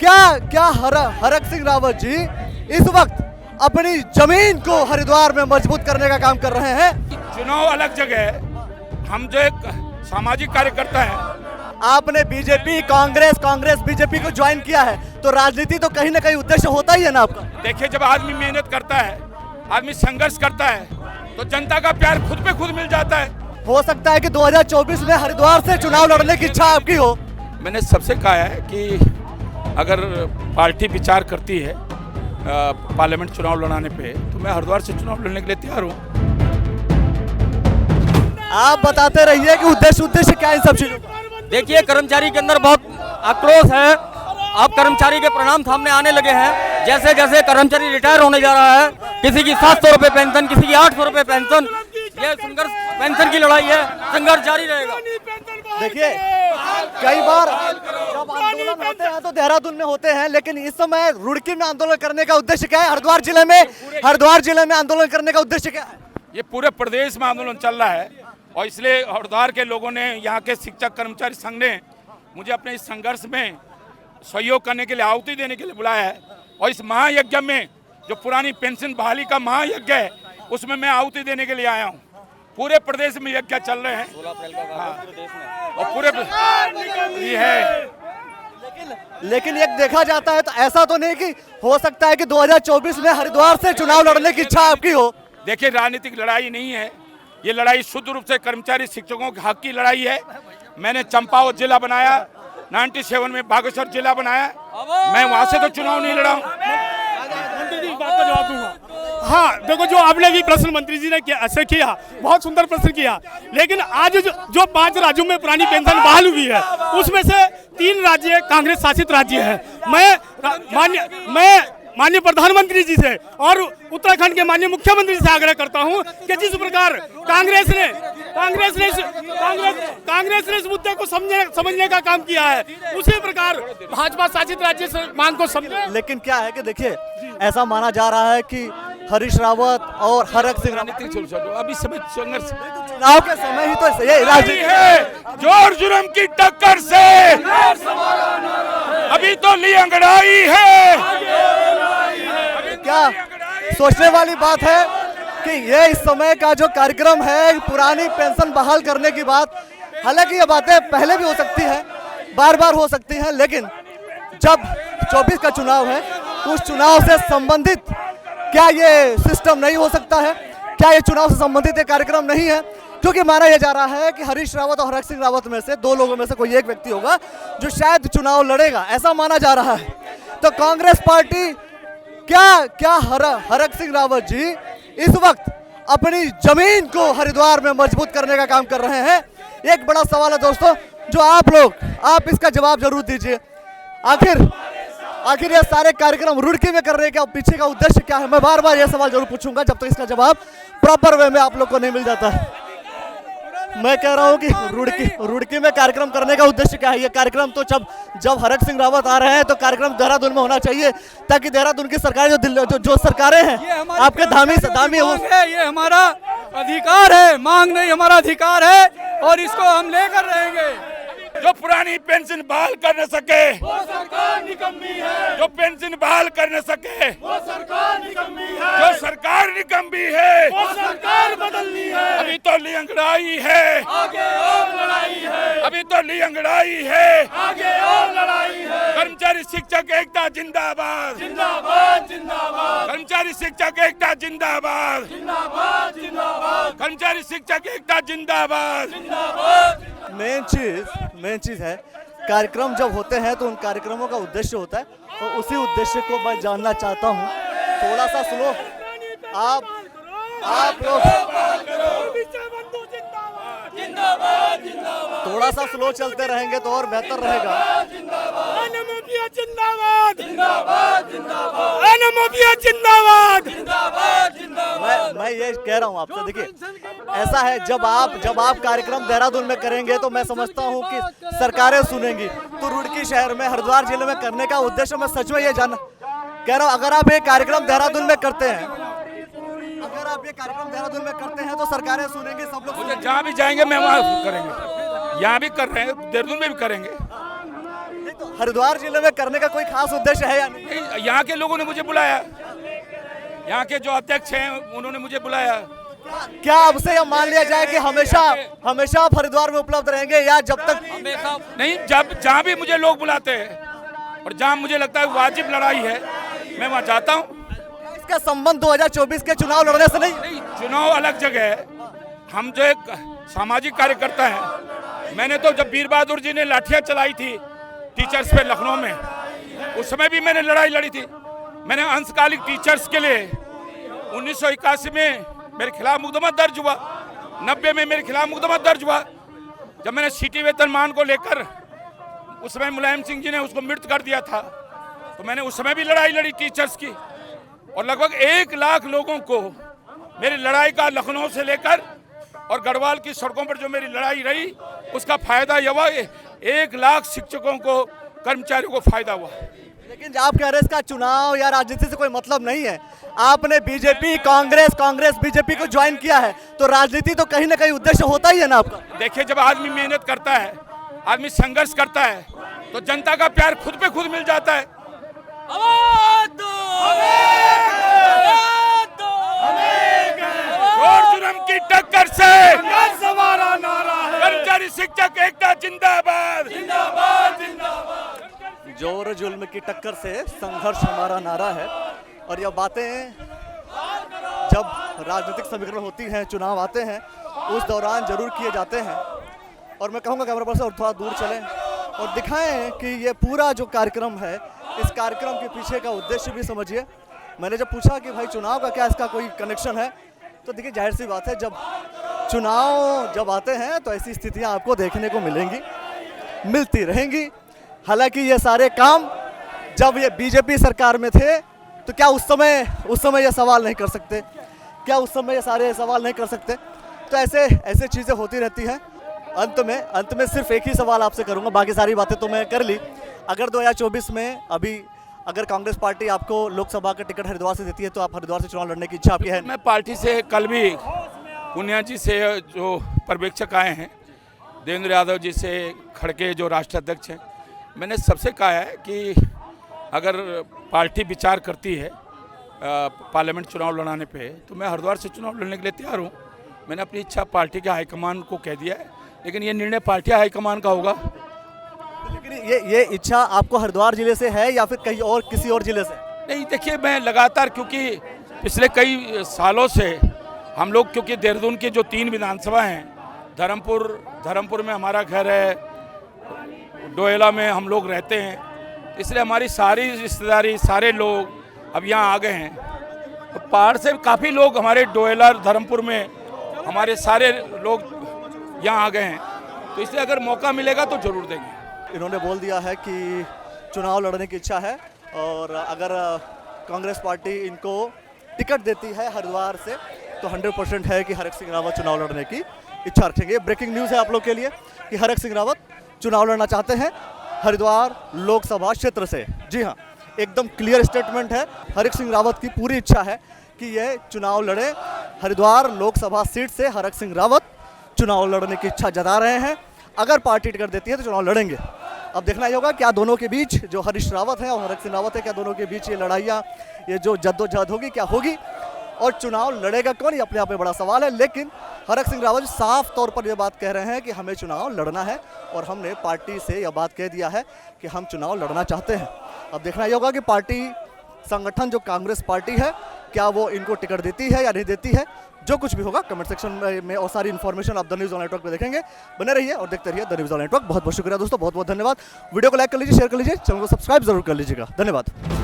क्या क्या हरक सिंह रावत जी इस वक्त अपनी जमीन को हरिद्वार में मजबूत करने का काम कर रहे हैं। चुनाव अलग जगह है, हम जो एक सामाजिक कार्यकर्ता हैं। आपने बीजेपी कांग्रेस बीजेपी को ज्वाइन किया है तो राजनीति तो कहीं ना कहीं उद्देश्य होता ही है ना आपका। देखिए, जब आदमी मेहनत करता है, आदमी संघर्ष करता है तो जनता का प्यार खुद पे खुद मिल जाता है। हो सकता है कि 2024 में हरिद्वार से चुनाव लड़ने की इच्छा आपकी हो। मैंने सबसे कहा है कि अगर पार्टी विचार करती है पार्लियामेंट चुनाव लड़ाने पे तो मैं हरिद्वार से चुनाव लड़ने के लिए तैयार हूँ। आप बताते रहिए कि उद्देश्य क्या है इन सब चीजों का। देखिए, कर्मचारी के अंदर बहुत आक्रोश है। अब कर्मचारी के परिणाम सामने आने लगे हैं। जैसे जैसे कर्मचारी रिटायर होने जा रहा है, किसी की 700 रुपए पेंशन, किसी की 800 रुपए पेंशन, ये संघर्ष पेंशन की लड़ाई है, संघर्ष जारी रहेगा। देखिए, कई बार जब आंदोलन होते हैं तो देहरादून में होते हैं, लेकिन इस समय रुड़की में आंदोलन करने का उद्देश्य क्या है? हरिद्वार जिले में आंदोलन करने का उद्देश्य क्या है? ये पूरे प्रदेश में आंदोलन चल रहा है और इसलिए हरिद्वार के लोगों ने, यहाँ के शिक्षक कर्मचारी संघ ने मुझे अपने इस संघर्ष में सहयोग करने के लिए, आहुति देने के लिए बुलाया है। और इस महायज्ञ में जो पुरानी पेंशन बहाली का महायज्ञ है उसमें मैं आहुति देने के लिए आया हूँ। पूरे प्रदेश में यज्ञ चल रहे हैं। 16 अप्रैल का और पूरे ये है। लेकिन एक देखा जाता है तो ऐसा तो नहीं कि हो सकता है कि 2024 में हरिद्वार से चुनाव लड़ने की इच्छा आपकी हो। देखिए, राजनीतिक लड़ाई नहीं है, ये लड़ाई शुद्ध रूप से कर्मचारी शिक्षकों के हक की लड़ाई है। मैंने चंपावत जिला बनाया, 97 में बागेश्वर जिला बनाया, मैं वहां से तो चुनाव नहीं लड़ा हूं। मंत्री जी, इस बात का जवाब दूंगा। हाँ, देखो, जो आपने भी प्रश्न मंत्री जी ने किया, बहुत सुंदर प्रश्न किया। लेकिन आज जो 5 राज्यों में पुरानी पेंशन बहाल हुई है उसमें से 3 राज्य कांग्रेस शासित राज्य है। मैं माननीय प्रधानमंत्री जी से और उत्तराखंड के माननीय मुख्यमंत्री से आग्रह करता हूं कि जिस प्रकार कांग्रेस ने इस मुद्दे को समझने का काम किया है, उसी प्रकार भाजपा शासित राज्य से मांग को समझे। लेकिन क्या है कि देखिए, ऐसा माना जा रहा है कि हरीश रावत और हरक सिंह अभी समय संघर्ष, चुनाव के समय ही तो ये राजनीति है। जोर जुर्म की टक्कर से अभी तो ली अंगड़ाई है। क्या सोचने वाली बात है कि ये इस समय का जो कार्यक्रम है पुरानी पेंशन बहाल करने की बात, हालांकि ये बातें पहले भी हो सकती है, बार बार हो सकती हैं, लेकिन जब 24 का चुनाव है उस चुनाव से संबंधित क्या ये सिस्टम नहीं हो सकता है? क्या ये चुनाव से संबंधित एक कार्यक्रम नहीं है? क्योंकि माना यह जा रहा है कि हरीश रावत और हरक सिंह रावत में से 2 लोगों में से कोई एक व्यक्ति होगा जो शायद चुनाव लड़ेगा, ऐसा माना जा रहा है। तो कांग्रेस पार्टी क्या हरक सिंह रावत जी इस वक्त अपनी जमीन को हरिद्वार में मजबूत करने का काम कर रहे हैं? एक बड़ा सवाल है दोस्तों, जो आप इसका जवाब जरूर दीजिए। आखिर ये सारे कार्यक्रम रुड़की में करने का पीछे का उद्देश्य क्या है? मैं बार बार ये सवाल जरूर पूछूंगा जब तक इसका जवाब प्रॉपर वे में आप लोग को नहीं मिल जाता। मैं कह रहा हूं कि रुड़की में कार्यक्रम करने का उद्देश्य क्या है? ये कार्यक्रम तो जब हरक सिंह रावत आ रहे हैं तो कार्यक्रम देहरादून में होना चाहिए, ताकि देहरादून की सरकार जो सरकारें हैं आपके धामी है, ये हमारा अधिकार है, मांग नहीं हमारा अधिकार है और इसको हम लेकर रहेंगे। जो पुरानी पेंशन बहाल कर न सके वो सरकार निकम्मी है। जो पेंशन बहाल कर न सके वो सरकार निकम्मी है। जो सरकार निकम्मी है वो सरकार बदलनी है। अभी तो ली अंगड़ाई है, आगे और लड़ाई है। अभी तो ली अंगड़ाई है, आगे और लड़ाई है। कर्मचारी शिक्षक एकता जिंदाबाद, जिंदाबाद जिंदाबाद, कर्मचारी शिक्षक एकता जिंदाबाद, जिंदाबाद जिंदाबाद, कर्मचारी शिक्षक एकता जिंदाबाद, जिंदाबाद। मेन चीज है, कार्यक्रम जब होते हैं तो उन कार्यक्रमों का उद्देश्य होता है और उसी उद्देश्य को मैं जानना चाहता हूं। थोड़ा सा स्लो आप लोग थोड़ा सा स्लो चलते रहेंगे तो और बेहतर रहेगा। मैं ये कह रहा हूँ आपसे, देखिए ऐसा है, जब आप कार्यक्रम देहरादून में करेंगे तो मैं समझता हूँ कि सरकारें सुनेंगी। तो रुड़की शहर में, हरिद्वार जिले में करने का उद्देश्य मैं सच में ये जानना कह रहा हूँ, अगर आप ये कार्यक्रम देहरादून में करते हैं तो सरकारें सुनेंगी, सब लोग मुझे जहाँ भी जाएंगे मैं वहाँ करेंगे, यहाँ भी कर रहे हैं, देहरादून में भी करेंगे। हरिद्वार जिले में करने का कोई खास उद्देश्य है या नहीं? नहीं, यहाँ के लोगों ने मुझे बुलाया, यहाँ के जो अध्यक्ष हैं उन्होंने मुझे बुलाया। क्या अब से यह मान लिया जाए कि हमेशा हमेशा आप हरिद्वार में उपलब्ध रहेंगे, या जब तक? हमेशा नहीं, जब जहाँ भी मुझे लोग बुलाते हैं और जहाँ मुझे लगता है वाजिब लड़ाई है, मैं वहाँ जाता हूँ। इसका संबंध 2024 के चुनाव लड़ने से नहीं? नहीं, चुनाव अलग जगह है। हम जो एक सामाजिक कार्यकर्ता हैं, मैंने तो जब वीर बहादुर जी ने लाठियाँ चलाई थी टीचर्स पे लखनऊ में, उस समय भी मैंने लड़ाई लड़ी थी। मैंने अंशकालिक टीचर्स के लिए 1981 में मेरे खिलाफ मुकदमा दर्ज हुआ, 90 में मेरे खिलाफ मुकदमा दर्ज हुआ। जब मैंने सिटी वेतनमान को लेकर उस समय मुलायम सिंह जी ने उसको मृत कर दिया था, तो मैंने उस समय भी लड़ाई लड़ी टीचर्स की, और लगभग 1 लाख लोगों को मेरी लड़ाई का लखनऊ से लेकर और गढ़वाल की सड़कों पर जो मेरी लड़ाई रही उसका फायदा यह हुआ, 1 लाख शिक्षकों को, कर्मचारियों को फायदा हुआ। लेकिन आप कह रहे हैं इसका चुनाव या राजनीति से कोई मतलब नहीं है। आपने बीजेपी, कांग्रेस बीजेपी को ज्वाइन किया है, तो राजनीति तो कहीं ना कहीं उद्देश्य होता ही है ना आपका। देखिए, जब आदमी मेहनत करता है, आदमी संघर्ष करता है, तो जनता का प्यार खुद पे खुद मिल जाता है। जोर जुर्म की टक्कर से हमारा नारा है, कर्मचारी शिक्षक एकता जिंदाबाद, जिंदाबाद, जिंदाबाद। जोर जुल्म की टक्कर से संघर्ष हमारा नारा है। और यह बातें जब राजनीतिक समीकरण होती हैं, चुनाव आते हैं, उस दौरान जरूर किए जाते हैं। और मैं कहूँगा कैमरा पर्सन और थोड़ा दूर चलें और दिखाएं कि ये पूरा जो कार्यक्रम है, इस कार्यक्रम के पीछे का उद्देश्य भी समझिए। मैंने जब पूछा कि भाई चुनाव का क्या इसका कोई कनेक्शन है, तो देखिए जाहिर सी बात है, जब चुनाव जब आते हैं तो ऐसी स्थितियां आपको देखने को मिलेंगी, मिलती रहेंगी। हालांकि ये सारे काम जब ये बीजेपी सरकार में थे, तो क्या उस समय ये सवाल नहीं कर सकते? क्या उस समय ये सारे सवाल नहीं कर सकते? तो ऐसे चीज़ें होती रहती हैं। अंत में सिर्फ एक ही सवाल आपसे करूंगा, बाकी सारी बातें तो मैं कर ली। अगर 2024 में अगर कांग्रेस पार्टी आपको लोकसभा का टिकट हरिद्वार से देती है, तो आप हरिद्वार से चुनाव लड़ने की इच्छा आपकी है? मैं पार्टी से कल भी पुनिया जी से जो पर्यवेक्षक आए हैं, देवेंद्र यादव जी से, खड़के जो राष्ट्रीय अध्यक्ष हैं, मैंने सबसे कहा है कि अगर पार्टी विचार करती है पार्लियामेंट चुनाव लड़ाने पे, तो मैं हरिद्वार से चुनाव लड़ने के लिए तैयार हूँ। मैंने अपनी इच्छा पार्टी के हाईकमान को कह दिया है, लेकिन ये निर्णय पार्टी हाईकमान का होगा। लेकिन ये इच्छा आपको हरिद्वार जिले से है या फिर कहीं और किसी और जिले से? नहीं, देखिए, मैं लगातार, क्योंकि पिछले कई सालों से हम लोग, क्योंकि देहरादून की जो 3 विधानसभा हैं, धर्मपुर में हमारा घर है, डोएला में हम लोग रहते हैं, इसलिए हमारी सारी रिश्तेदारी, सारे लोग अब यहाँ आ गए हैं। तो पहाड़ से काफ़ी लोग हमारे डोएला, धर्मपुर में हमारे सारे लोग यहाँ आ गए हैं, तो इसलिए अगर मौका मिलेगा तो जरूर देंगे। इन्होंने बोल दिया है कि चुनाव लड़ने की इच्छा है, और अगर कांग्रेस पार्टी इनको टिकट देती है हरिद्वार से, तो 100% है कि हरक सिंह रावत चुनाव लड़ने की इच्छा रखेंगे। ब्रेकिंग न्यूज़ है आप लोग के लिए कि हरक सिंह रावत चुनाव लड़ना चाहते हैं हरिद्वार लोकसभा क्षेत्र से। जी हाँ, एकदम क्लियर स्टेटमेंट है। हरक सिंह रावत की पूरी इच्छा है कि ये चुनाव लड़े। हरिद्वार लोकसभा सीट से हरक सिंह रावत चुनाव लड़ने की इच्छा जता रहे हैं। अगर पार्टी टिकट देती है तो चुनाव लड़ेंगे। अब देखना ही होगा क्या दोनों के बीच, जो हरीश रावत है और हरक सिंह रावत है, क्या दोनों के बीच ये लड़ाइयाँ, ये जो जद्दोजहद होगी, क्या होगी, और चुनाव लड़ेगा कौन, ये अपने आप में बड़ा सवाल है। लेकिन हरक सिंह रावत साफ तौर पर यह बात कह रहे हैं कि हमें चुनाव लड़ना है, और हमने पार्टी से यह बात कह दिया है कि हम चुनाव लड़ना चाहते हैं। अब देखना ही होगा कि पार्टी संगठन जो कांग्रेस पार्टी है, क्या वो इनको टिकट देती है या नहीं देती है। जो कुछ भी होगा कमेंट सेक्शन में और सारी इन्फॉर्मेशन आप द न्यूज़ ऑन नेटवर्क पे देखेंगे। बने रहिए और देखते रहिए द न्यूज़ ऑन नेटवर्क। बहुत बहुत शुक्रिया दोस्तों, बहुत बहुत धन्यवाद। वीडियो को लाइक कर लीजिए, शेयर कर लीजिए, चैनल को सब्सक्राइब जरूर कर लीजिएगा। धन्यवाद।